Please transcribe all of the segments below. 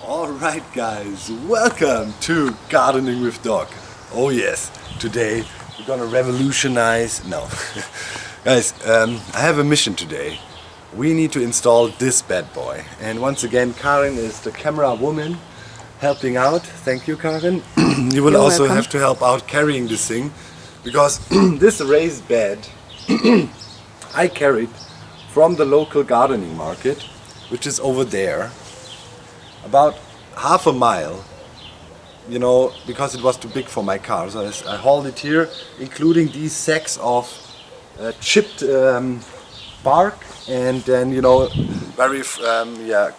Alright guys, welcome to Gardening with Doc. Oh yes, today we're gonna revolutionize... No. Guys, I have a mission today. We need to install this bad boy. And once again, Karin is the camera woman helping out. Thank you, Karin. You will also welcome. have to help out carrying this thing, because this raised bed I carried from the local gardening market, which is over there, about half a mile, you know, because it was too big for my car. So I hauled it here, including these sacks of chipped bark, and then, you know, very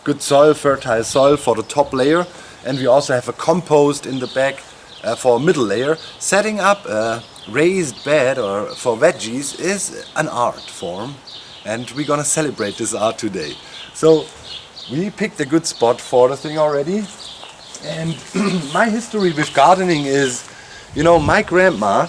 good soil, fertile soil for the top layer. And we also have a compost in the back for a middle layer. Setting up a raised bed or for veggies is an art form, and we're gonna celebrate this art today. So we picked a good spot for the thing already. And my history with gardening is, you know, my grandma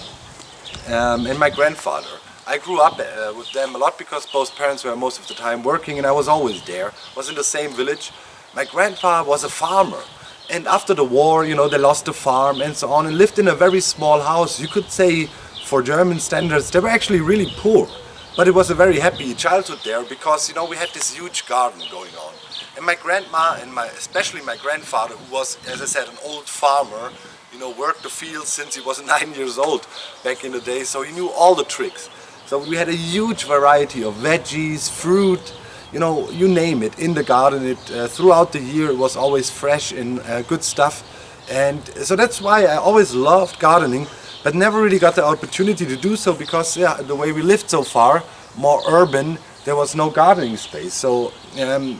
and my grandfather. I grew up with them a lot because both parents were most of the time working, and I was always there. Was in the same village. My grandpa was a farmer, and after the war, you know, they lost the farm and so on, and lived in a very small house. You could say, for German standards, they were actually really poor. But it was a very happy childhood there because, you know, we had this huge garden going on. And my grandma and especially my grandfather, who was, as I said, an old farmer, you know, worked the fields since he was 9 years old back in the day, so he knew all the tricks. So we had a huge variety of veggies, fruit, you know, you name it, in the garden. Throughout the year it was always fresh and good stuff. And so that's why I always loved gardening, but never really got the opportunity to do so because, yeah, the way we lived so far, more urban, there was no gardening space. So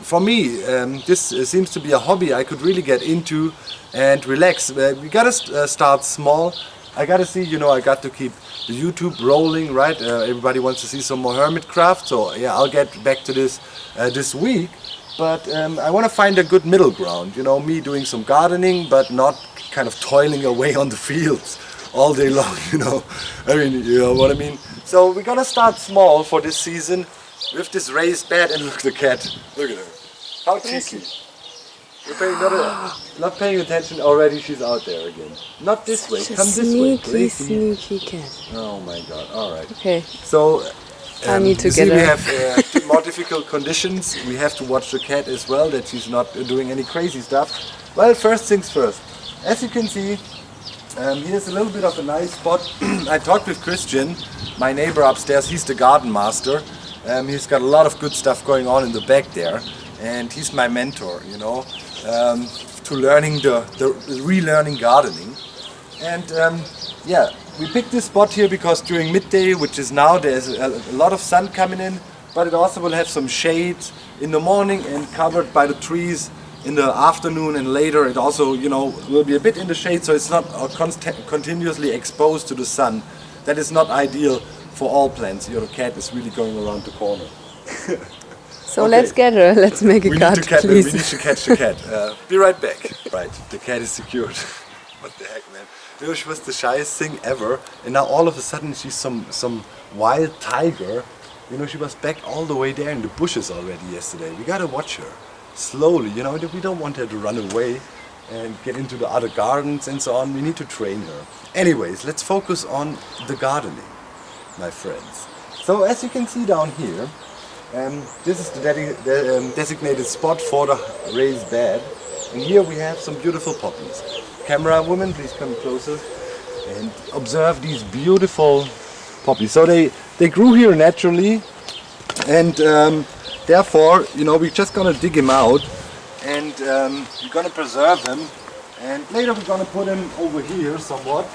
for me, this seems to be a hobby I could really get into and relax. We gotta start small. I gotta see, you know, I got to keep the YouTube rolling, right? Everybody wants to see some more hermitcraft, so yeah, I'll get back to this this week. But I want to find a good middle ground, you know, me doing some gardening, but not kind of toiling away on the fields all day long, you know. I mean, you know what I mean? So we're gonna start small for this season with this raised bed, and look, the cat, look at her. How cheeky. You're not paying attention already, she's out there again. Not this way, come this way. Sneaky cat. Oh my god, alright. Okay. So, I need to you get see, we her. have more difficult conditions. We have to watch the cat as well, that she's not doing any crazy stuff. Well, first things first. As you can see, here's a little bit of a nice spot. I talked with Christian, my neighbor upstairs. He's the garden master. He's got a lot of good stuff going on in the back there, and he's my mentor, you know, to learning relearning gardening. And yeah, we picked this spot here because during midday, which is now, there's a lot of sun coming in, but it also will have some shade in the morning and covered by the trees in the afternoon, and later it also, you know, will be a bit in the shade, so it's not continuously exposed to the sun. That is not ideal for all plants. Your cat is really going around the corner. So Okay. let's get her. Let's make a cut, please. We need to catch the cat. Be right back. Right, the cat is secured. What the heck, man? You know, she was the shyest thing ever, and now all of a sudden she's some wild tiger. You know, she was back all the way there in the bushes already yesterday. We gotta watch her slowly. You know, we don't want her to run away and get into the other gardens and so on. We need to train her. Anyways, let's focus on the gardening, my friends. So as you can see down here, this is the designated spot for the raised bed, and here we have some beautiful poppies. Camera woman, please come closer and observe these beautiful poppies. So they grew here naturally, and therefore, you know, we're just gonna dig them out, and we're gonna preserve them, and later we're gonna put them over here somewhat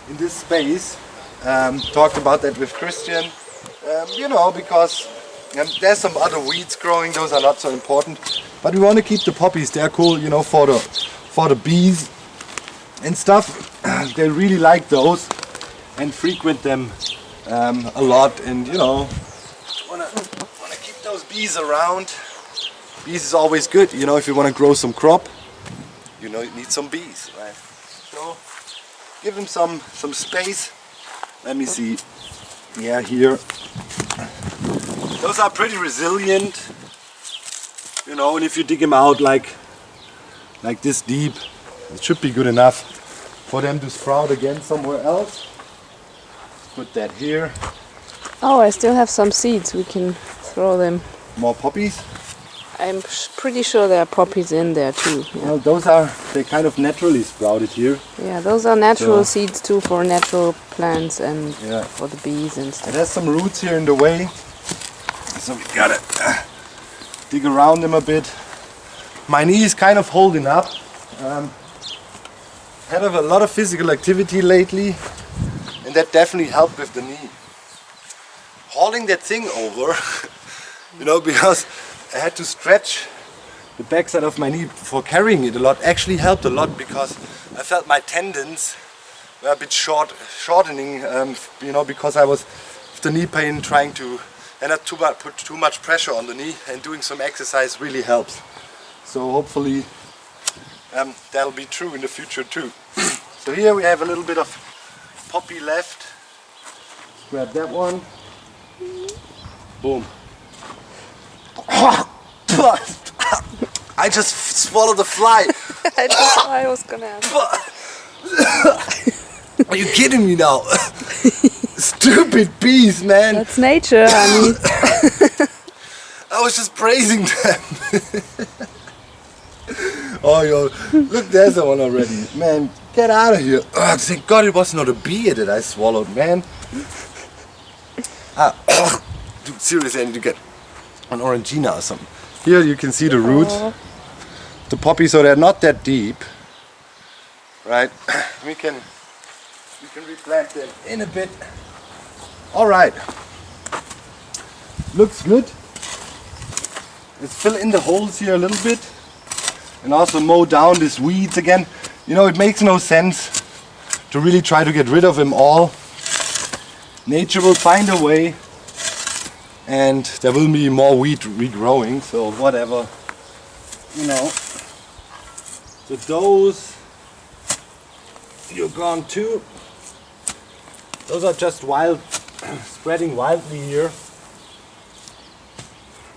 in this space. Talked about that with Christian, you know, because there's some other weeds growing. Those are not so important, but we want to keep the poppies. They're cool, you know, for the bees and stuff. They really like those and frequent them a lot, and, you know, wanna keep those bees around. Bees is always good, you know. If you want to grow some crop, you know, you need some bees, right? So give them some space. Let me see. Yeah, here. Those are pretty resilient, you know, and if you dig them out like like this deep. It should be good enough for them to sprout again somewhere else. Put that here. Oh, I still have some seeds. We can throw them. More poppies. I'm pretty sure there are poppies in there too. Yeah, Well, they kind of naturally sprouted here. yeah, those are natural So- seeds too for natural plants and Yeah. for the bees and stuff. It has some roots here in the way, so we gotta dig around them a bit. My knee is kind of holding up. Had a lot of physical activity lately, and that definitely helped with the knee. Hauling that thing over, because I had to stretch the backside of my knee for carrying it a lot, actually helped a lot because I felt my tendons were a bit shortening, because I was with the knee pain trying to not put too much pressure on the knee, and doing some exercise really helps. So hopefully that'll be true in the future too. So here we have a little bit of poppy left. Grab that one. Boom. I just swallowed a fly. I was gonna ask. Are you kidding me now? Stupid bees, man. That's nature, honey. I was just praising them. Oh, yo, look, there's the one already. Man, get out of here. Oh, thank God it was not a bee that I swallowed, man. Dude, seriously, I need to get an orangina or something. Here you can see the root. The poppy, so they're not that deep. Right? We can replant them in a bit. All right. Looks good. Let's fill in the holes here a little bit. And also mow down these weeds again. It makes no sense to really try to get rid of them all. Nature will find a way, and there will be more wheat regrowing, so whatever. So those, you're gone too. Those are just wild, spreading wildly here.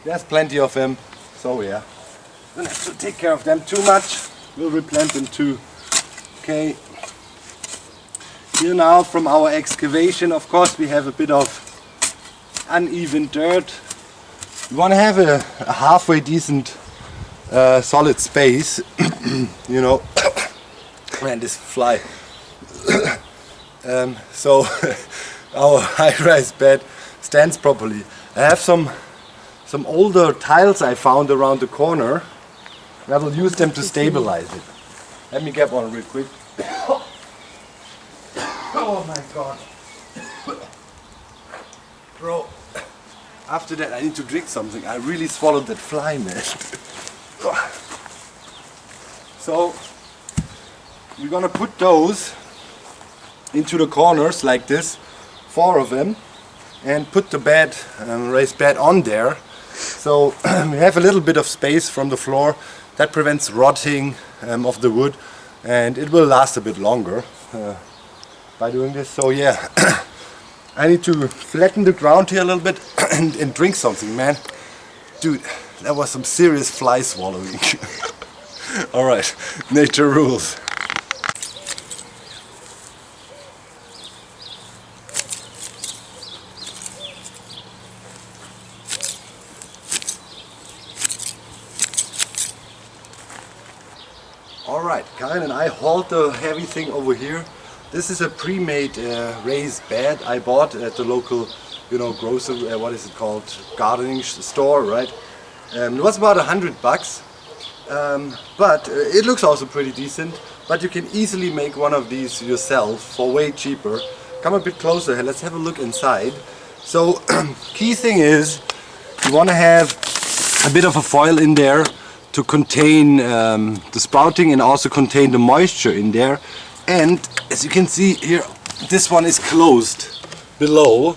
There's plenty of them, so yeah. Don't have to take care of them too much. We'll replant them too. Okay. Here now from our excavation, of course, we have a bit of uneven dirt. We want to have a halfway decent solid space. Man, this fly. So our high-rise bed stands properly. I have some older tiles I found around the corner. I will use them to stabilize it. Let me get one real quick. Oh my God. Bro, after that I need to drink something. I really swallowed that fly, man. So we're gonna put those into the corners like this, 4 of them, and put the bed, raised bed on there. So we have a little bit of space from the floor. That prevents rotting of the wood, and it will last a bit longer by doing this. So yeah, I need to flatten the ground here a little bit and drink something, man. Dude, that was some serious fly swallowing. Alright, nature rules. Alright, Karin and I hauled the heavy thing over here. This is a pre-made raised bed I bought at the local, grocery, what is it called, gardening store, right? It was about $100, but it looks also pretty decent. But you can easily make one of these yourself for way cheaper. Come a bit closer here, let's have a look inside. So, key thing is, you want to have a bit of a foil in there to contain the sprouting and also contain the moisture in there. And as you can see here, this one is closed below.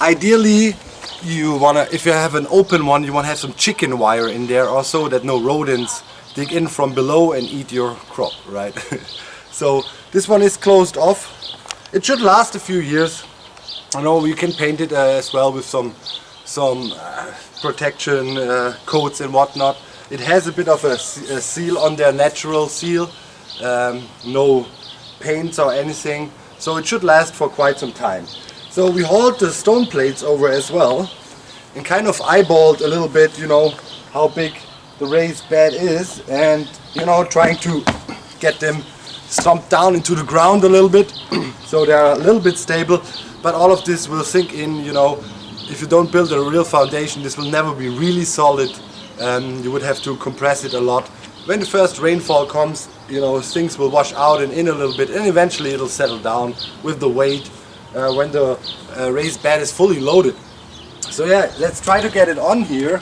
Ideally, if you have an open one, you want to have some chicken wire in there also, that no rodents dig in from below and eat your crop, right? So this one is closed off. It should last a few years. I know you can paint it as well with some protection coats and whatnot. It has a bit of a seal on there, natural seal, no paints or anything, so it should last for quite some time. So we hauled the stone plates over as well and kind of eyeballed a little bit, you know, how big the raised bed is, and you know, trying to get them stomped down into the ground a little bit so they're a little bit stable, but all of this will sink in, you know. If you don't build a real foundation, this will never be really solid. You would have to compress it a lot. When the first rainfall comes, you know, things will wash out and in a little bit, and eventually it'll settle down with the weight when the raised bed is fully loaded. So yeah, let's try to get it on here.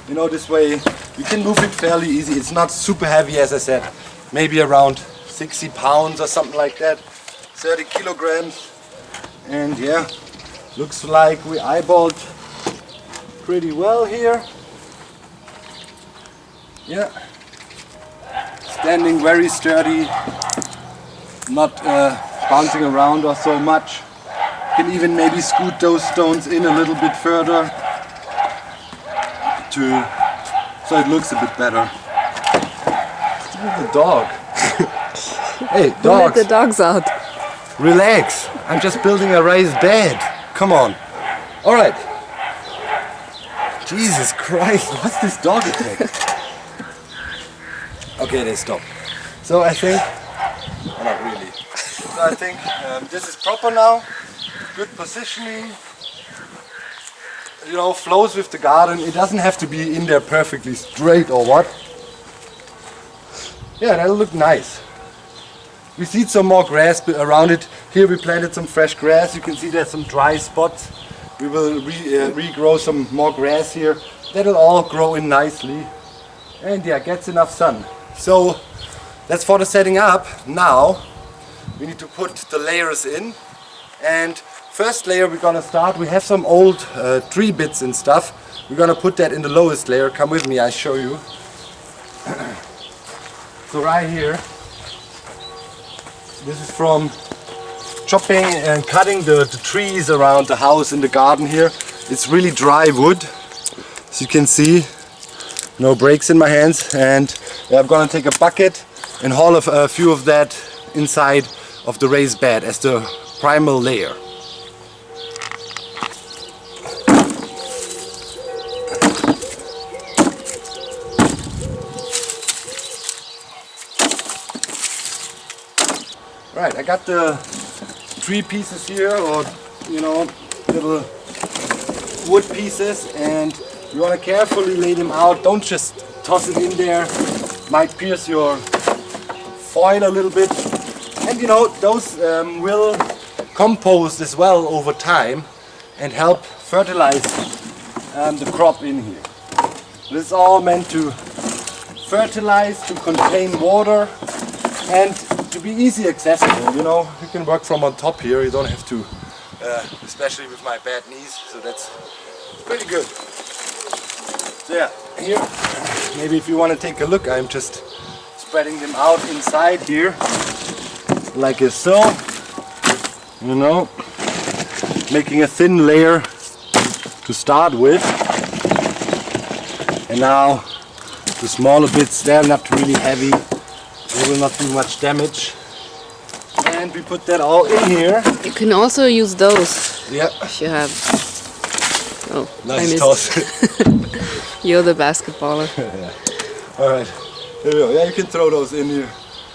You know, this way you can move it fairly easy. It's not super heavy, as I said, maybe around 60 pounds or something like that, 30 kilograms. And yeah, looks like we eyeballed pretty well here. Yeah, standing very sturdy, not bouncing around or so much. Can even maybe scoot those stones in a little bit further so it looks a bit better. The dog. Hey, dogs. Let the dogs out. Relax. I'm just building a raised bed. Come on. All right. Jesus Christ, what's this dog attack? Okay, they stop. So I think, oh, not really. So I think this is proper now. Good positioning. You know, flows with the garden. It doesn't have to be in there perfectly straight or what. Yeah, that'll look nice. We seed some more grass around it. Here we planted some fresh grass. You can see there's some dry spots. We will regrow some more grass here. That'll all grow in nicely. And yeah, gets enough sun. So that's for the setting up. Now we need to put the layers in. And first layer we're gonna start. We have some old tree bits and stuff. We're gonna put that in the lowest layer. Come with me, I show you. So right here, this is from chopping and cutting the trees around the house in the garden here. It's really dry wood, as you can see. No breaks in my hands, and I'm gonna take a bucket and haul a few of that inside of the raised bed as the primal layer. Right, I got the tree pieces here, or you know, little wood pieces, and you want to carefully lay them out. Don't just toss it in there, might pierce your foil a little bit. And you know, those will compost as well over time and help fertilize the crop in here. This is all meant to fertilize, to contain water, and to be easy accessible. You know, you can work from on top here. You don't have to, especially with my bad knees. So that's pretty good. So yeah, here, maybe if you want to take a look, I'm just spreading them out inside here, like so. You know, making a thin layer to start with, and now the smaller bits, they're not really heavy. They will not do much damage. And we put that all in here. You can also use those. Yeah. If you have. Oh, Nice I toss. You're the basketballer. Yeah. Alright. Here we go. Yeah, you can throw those in here.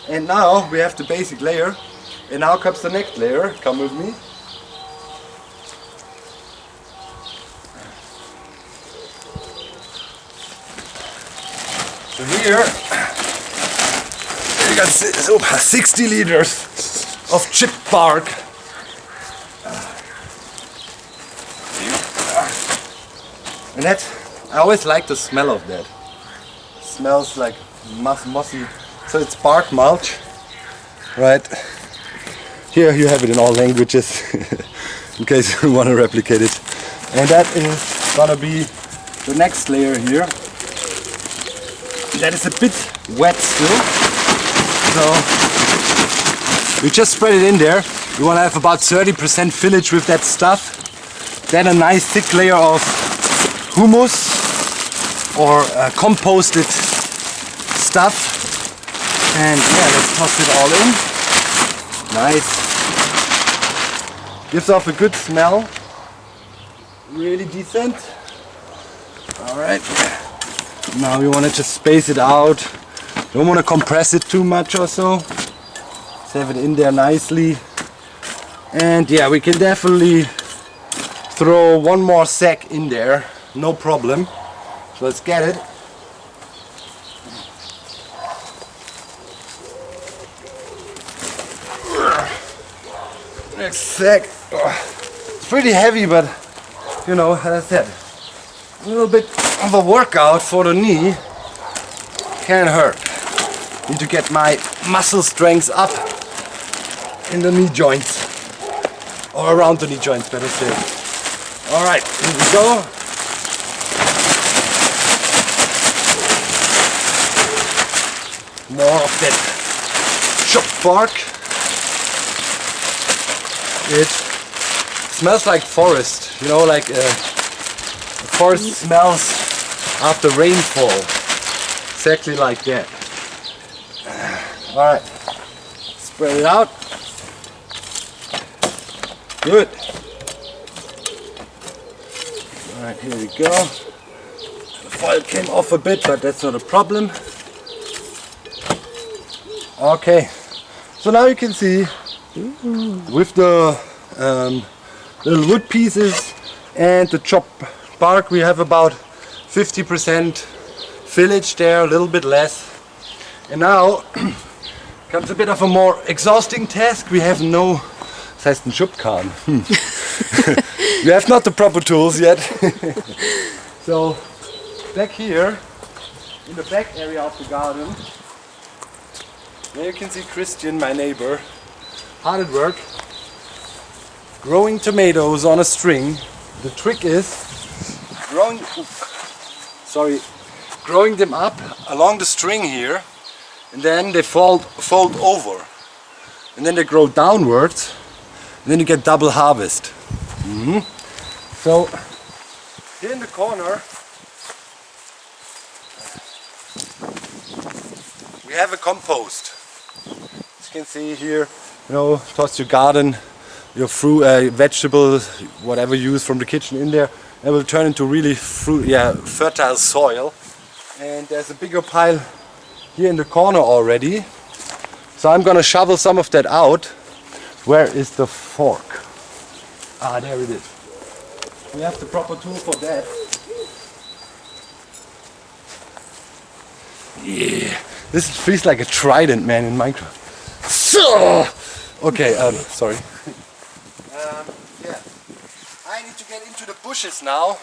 And now we have the basic layer. And now comes the next layer. Come with me. So here you got 60 liters of chipped bark. And that, I always like the smell of that. It smells like mossy. So it's bark mulch, right? Here you have it in all languages, in case you want to replicate it. And that is gonna be the next layer here. That is a bit wet still. So we just spread it in there. You want to have about 30% fillage with that stuff. Then a nice thick layer of humus, or composted stuff. And yeah, let's toss it all in. Nice. Gives off a good smell. Really decent. Alright. Now we want to just space it out. Don't want to compress it too much or so. Let's have it in there nicely. And yeah, we can definitely throw one more sack in there. No problem. So let's get it. Next sack. It's pretty heavy, but you know, as I said, a little bit of a workout for the knee can't hurt. Need to get my muscle strength up in the knee joints, or around the knee joints, better say. All right, here we go. More of that chopped bark. It smells like forest, you know, like forest smells after rainfall. Exactly like that. Alright, spread it out. Good. Alright, here we go. The foil came off a bit, but that's not a problem. Okay, so now you can see with the little wood pieces and the chopped bark, we have about 50% fillage there, a little bit less. And now comes a bit of a more exhausting task. We have no, das heißt ein Schubkarren. We have not the proper tools yet. So back here in the back area of the garden, there you can see Christian, my neighbor, hard at work, growing tomatoes on a string. The trick is growing them up along the string here, and then they fold over, and then they grow downwards, and then you get double harvest. So here in the corner we have a compost. As you can see here, you know, toss your garden, your fruit, vegetables, whatever you use from the kitchen in there, it will turn into really fertile soil. And there's a bigger pile here in the corner already. So I'm gonna shovel some of that out. Where is the fork? Ah, there it is. We have the proper tool for that. Yeah, this feels like a trident, man, in Minecraft. Okay, sorry. Yeah, I need to get into the bushes now.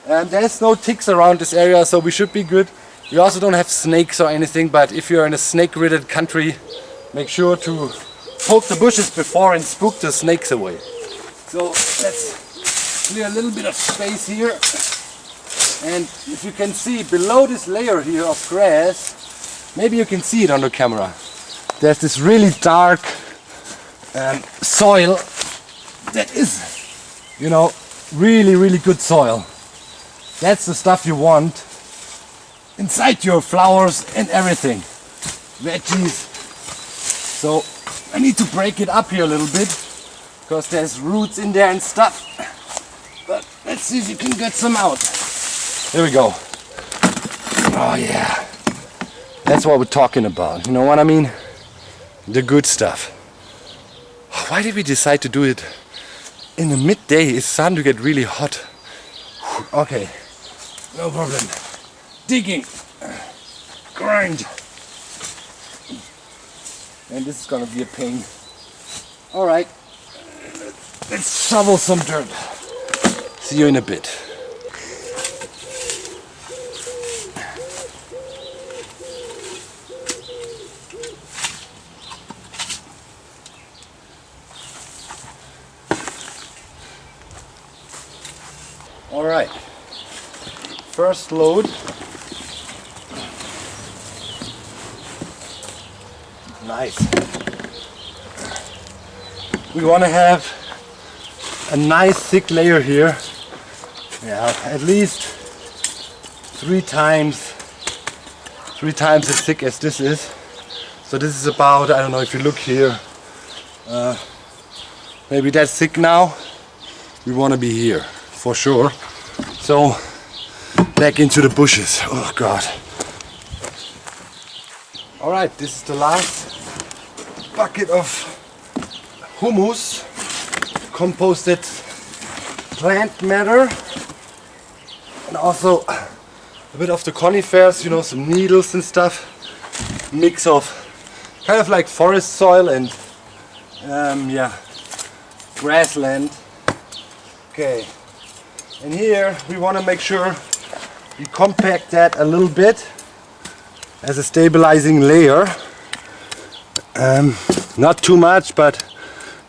There's no ticks around this area, so we should be good. We also don't have snakes or anything, but if you're in a snake-ridden country, make sure to poke the bushes before and spook the snakes away. So let's clear a little bit of space here. And if you can see below this layer here of grass, maybe you can see it on the camera. There's this really dark soil that is, you know, really, really good soil. That's the stuff you want inside your flowers and everything. Veggies. So I need to break it up here a little bit because there's roots in there and stuff. But let's see if you can get some out. Here we go. Oh yeah. That's what we're talking about. You know what I mean? The good stuff. Why did we decide to do it in the midday? It's starting to get really hot. Okay, no problem. Digging, grind. And this is gonna be a pain. All right, let's shovel some dirt. See you in a bit. All right, first load. Nice. We want to have a nice thick layer here. Yeah, at least three times as thick as this is. So this is about, I don't know if you look here, maybe that's thick now. We want to be here for sure. So back into the bushes. Oh God. Alright, this is the last bucket of humus, composted plant matter, and also a bit of the conifers, you know, some needles and stuff. Mix of kind of like forest soil and yeah, grassland. Okay, and here we want to make sure we compact that a little bit as a stabilizing layer. Not too much, but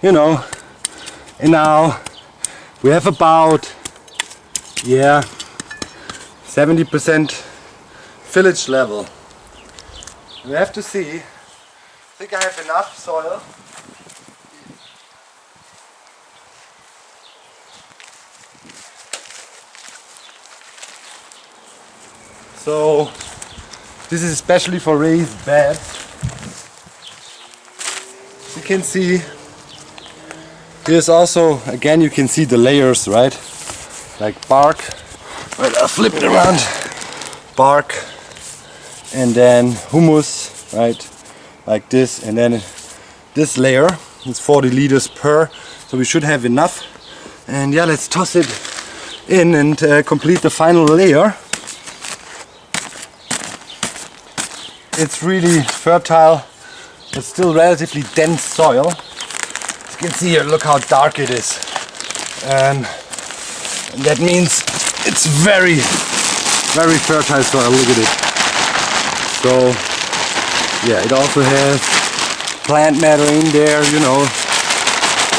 you know. And now we have about, yeah, 70% tillage level. We have to see. I think I have enough soil. So this is especially for raised beds. You can see here's also, again, you can see the layers, right? Like bark. Right, I'll flip it around. Bark, and then humus, right? Like this, and then this layer. It's 40 liters per, so we should have enough. And yeah, let's toss it in and complete the final layer. It's really fertile, but still relatively dense soil. As you can see here, look how dark it is. And that means it's very, very fertile soil. Look at it. So yeah, it also has plant matter in there, you know.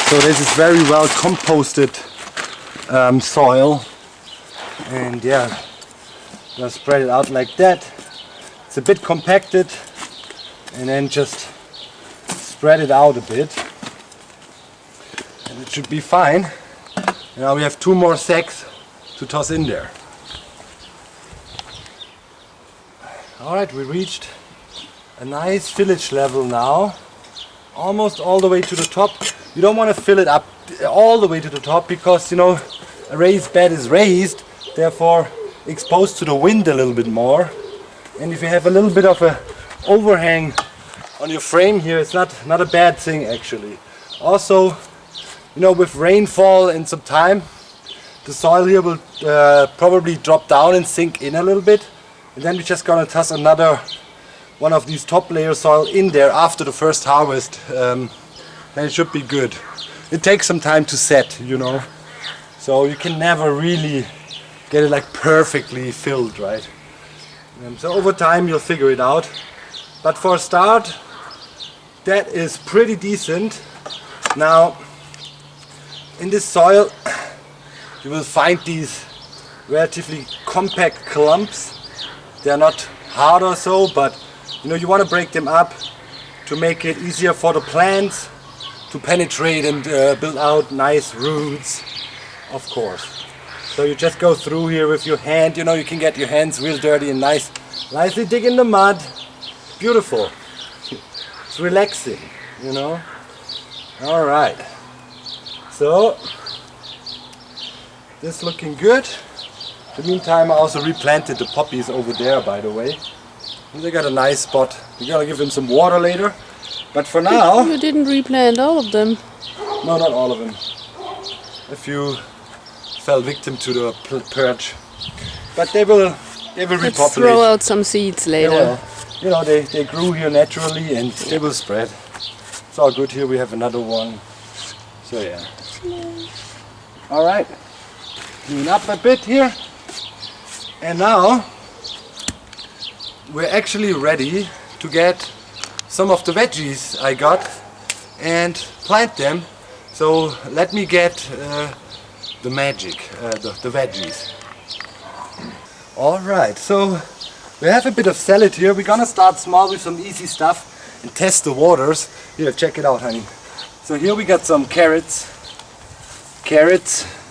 So this is very well composted soil. And yeah, just spread it out like that. It's a bit compacted, and then just spread it out a bit, and it should be fine. Now we have 2 more sacks to toss in there. Alright, we reached a nice tillage level now, almost all the way to the top. You don't want to fill it up all the way to the top because, you know, a raised bed is raised, therefore exposed to the wind a little bit more. And if you have a little bit of a overhang on your frame here, it's not a bad thing actually. Also, you know, with rainfall in some time, the soil here will probably drop down and sink in a little bit. And then we're just gonna toss another one of these top layer soil in there after the first harvest. Then it should be good. It takes some time to set, you know. So you can never really get it like perfectly filled, right? So over time you'll figure it out, but for a start that is pretty decent. Now in this soil you will find these relatively compact clumps. They are not hard or so, but you know, you want to break them up to make it easier for the plants to penetrate and build out nice roots, of course. So you just go through here with your hand, you know, you can get your hands real dirty and nicely dig in the mud. Beautiful. It's relaxing, you know. Alright. So, this looking good. In the meantime, I also replanted the poppies over there, by the way. And they got a nice spot. We're gonna give them some water later. But for now... You didn't replant all of them. No, not all of them. A few fell victim to the purge, but they will repopulate. Let's throw out some seeds later. You know, they grew here naturally and they will spread. It's all good here. We have another one. So yeah. All right. Clean up a bit here, and now we're actually ready to get some of the veggies I got and plant them. So let me get the magic, the veggies. Alright, so we have a bit of salad here. We're gonna start small with some easy stuff and test the waters. Here, check it out, honey. So here we got some carrots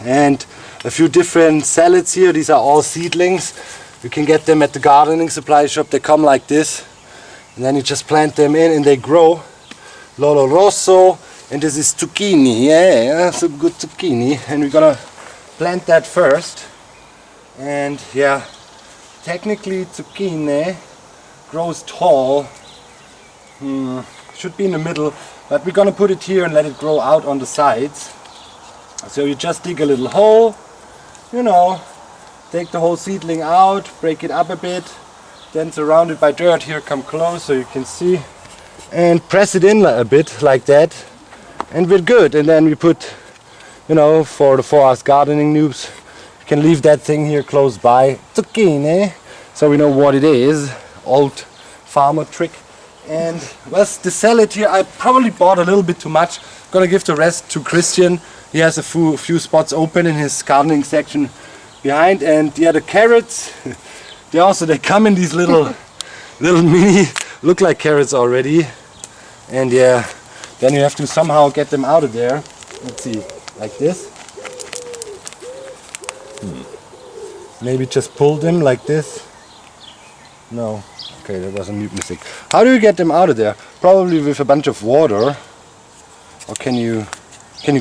and a few different salads here. These are all seedlings. You can get them at the gardening supply shop. They come like this, and then you just plant them in and they grow. Lolo Rosso, and this is zucchini. Yeah, some good zucchini, and we're gonna plant that first. And yeah, technically zucchini grows tall. Should be in the middle, but we're gonna put it here and let it grow out on the sides. So you just dig a little hole, you know, take the whole seedling out, break it up a bit, then surround it by dirt. Here, come close so you can see, and press it in a bit like that, and we're good. And then we put, you know, for us gardening noobs, you can leave that thing here close by, zucchini, so we know what it is. Old farmer trick. And well, the salad here, I probably bought a little bit too much. Gonna give the rest to Christian. He has a few spots open in his gardening section behind. And yeah, the carrots, they come in these little mini, look like carrots already. And yeah, then you have to somehow get them out of there. Let's see, like this. Maybe just pull them like this. No. Okay, there was a mute mistake. How do you get them out of there? Probably with a bunch of water. Or can you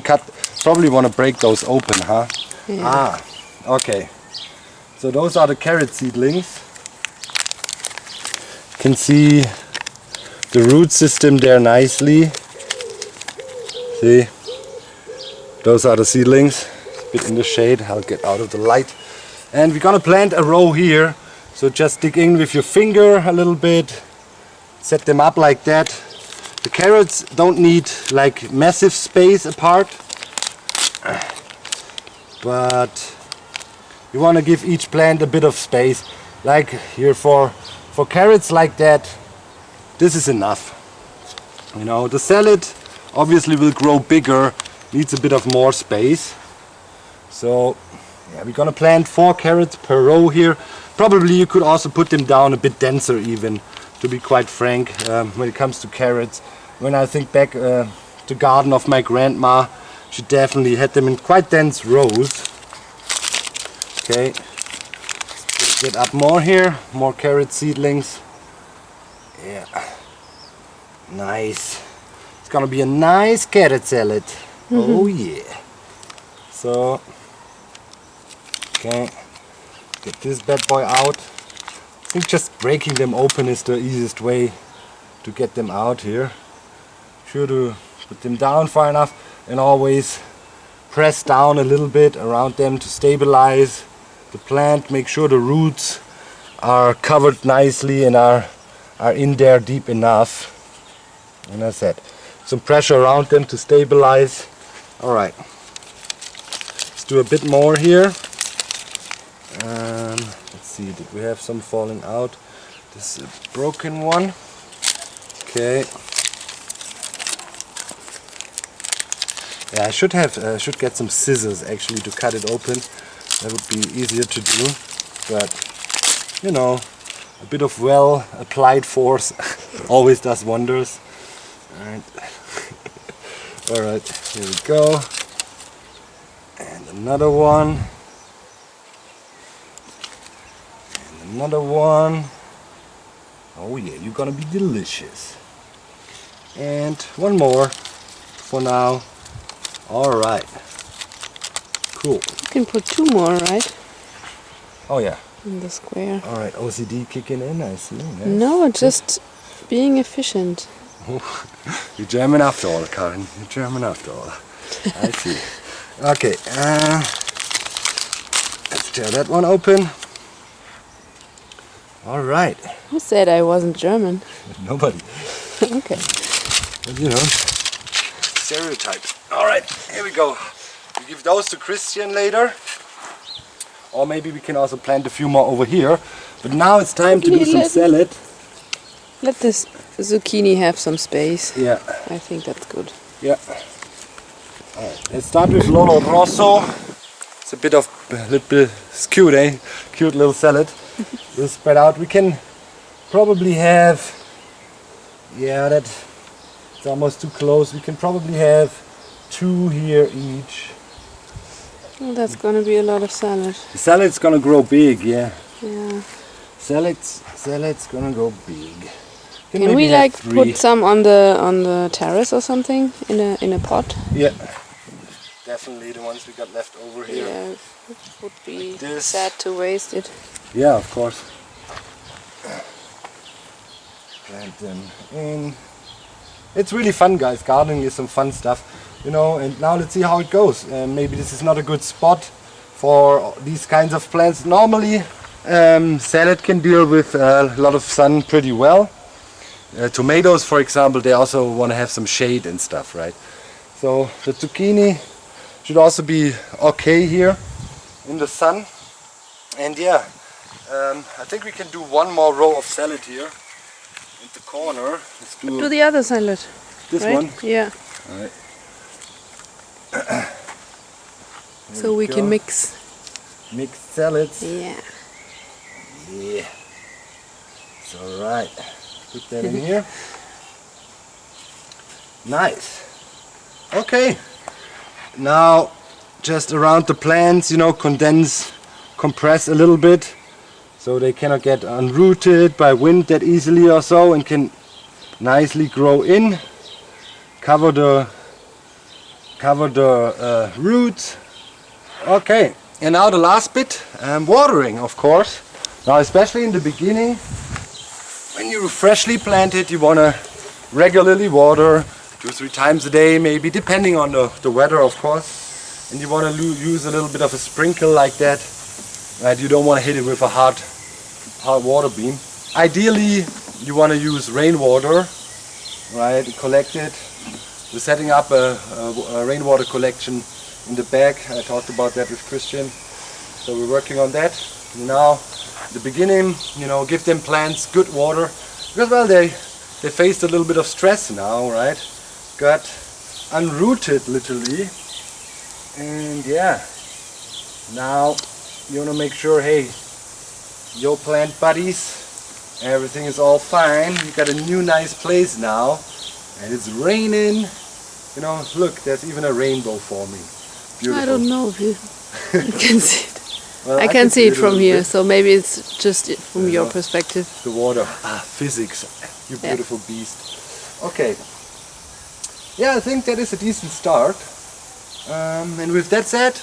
cut? Probably want to break those open, huh? Yeah. Ah, okay. So those are the carrot seedlings. You can see the root system there nicely. See? Those are the seedlings. A bit in the shade, I'll get out of the light. And we're gonna plant a row here. So just dig in with your finger a little bit, set them up like that. The carrots don't need like massive space apart, but you want to give each plant a bit of space. Like here for carrots like that, this is enough. You know, the salad obviously will grow bigger, needs a bit of more space. So yeah, we're gonna plant 4 carrots per row here. Probably you could also put them down a bit denser even, to be quite frank, when it comes to carrots. When I think back to the garden of my grandma, she definitely had them in quite dense rows. Okay, let's get up more here, more carrot seedlings. Yeah, nice. It's gonna be a nice carrot salad. Oh yeah. So, okay. Get this bad boy out. I think just breaking them open is the easiest way to get them out here. Sure to put them down far enough and always press down a little bit around them to stabilize the plant. Make sure the roots are covered nicely and are in there deep enough. And that's it. Some pressure around them to stabilize. Alright. Let's do a bit more here. Let's see, did we have some falling out? This is a broken one. Okay. Yeah, I should get some scissors actually to cut it open. That would be easier to do. But you know, a bit of well applied force always does wonders. Alright. Alright, here we go. And another one. Another one. Oh yeah, you're gonna be delicious. And one more for now. Alright. Cool. You can put 2 more, right? Oh yeah. In the square. Alright, OCD kicking in, I see. Yes. No, just being efficient. You're German after all, Karin. You're German after all. I see. Okay. Let's tear that one open. Alright. Who said I wasn't German? Nobody. Okay. But you know, stereotypes. Alright, here we go. We give those to Christian later. Or maybe we can also plant a few more over here. But now it's time to do some salad. Let this zucchini have some space. Yeah. I think that's good. Yeah. Alright, let's start with Lolo Rosso. It's a little bit skewed, eh? Cute little salad. We'll spread out. We can probably have, yeah, it's almost too close. We can probably have 2 here each. Well, that's gonna be a lot of salad. The salad's gonna grow big, yeah. Yeah. Salad's gonna go big. Can maybe we have like 3. put some on the terrace or something in a pot? Yeah. Definitely the ones we got left over here. Yeah, it would be Like this. sad to waste it. Yeah, of course. Plant them in. It's really fun, guys. Gardening is some fun stuff, you know. And now let's see how it goes. Maybe this is not a good spot for these kinds of plants. Normally, salad can deal with a lot of sun pretty well. Tomatoes, for example, they also want to have some shade and stuff, right? So the zucchini should also be okay here in the sun. And yeah, I think we can do one more row of salad here in the corner. Let's Do the other salad. this right? one. Yeah. All right. So we can mix. Mixed salads. Yeah. Yeah. It's alright. Put that in here. Nice. Okay. Now just around the plants, you know, compress a little bit so they cannot get unrooted by wind that easily or so, and can nicely grow in. Cover the roots. Okay, and now the last bit, watering, of course. Now especially in the beginning, when you freshly plant it, you want to regularly water 2-3 times a day, maybe, depending on the weather, of course. And you want to use a little bit of a sprinkle like that, right? You don't want to hit it with a hard water beam. Ideally, you want to use rainwater, right? Collect it. We're setting up a rainwater collection in the back. I talked about that with Christian. So we're working on that. Now, at the beginning, you know, give them plants good water, because, well, they faced a little bit of stress now, right? Got unrooted literally, and yeah, now you want to make sure, hey, your plant buddies, everything is all fine. You got a new nice place now, and it's raining. You know, look, there's even a rainbow for me. Beautiful. I don't know if you can see it. Well, I can see it from here, bit. so maybe it's just from your perspective. The water, physics, you beautiful beast. Okay, yeah, I think that is a decent start. And with that said,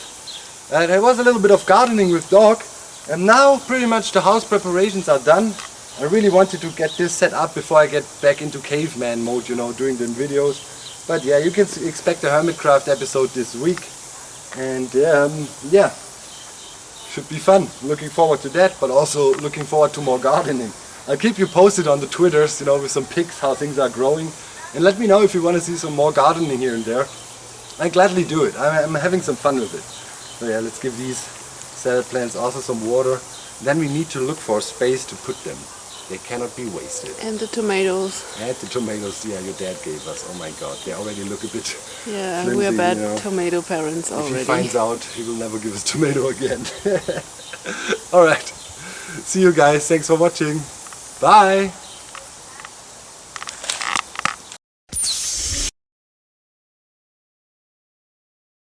there was a little bit of gardening with dog, and now pretty much the house preparations are done. I really wanted to get this set up before I get back into caveman mode, you know, doing the videos. But yeah, you can expect a Hermitcraft episode this week, and yeah. Should be fun. Looking forward to that, but also looking forward to more gardening. I'll keep you posted on the Twitters, you know, with some pics, how things are growing. And let me know if you want to see some more gardening here and there. I gladly do it. I'm having some fun with it. So yeah, let's give these salad plants also some water. Then we need to look for a space to put them. They cannot be wasted. And the tomatoes. And the tomatoes, yeah, your dad gave us. Oh my god, they already look a bit Yeah, flimsy, we are bad you know. tomato parents already. If he finds out, he will never give us tomato again. Alright, see you guys, thanks for watching. Bye!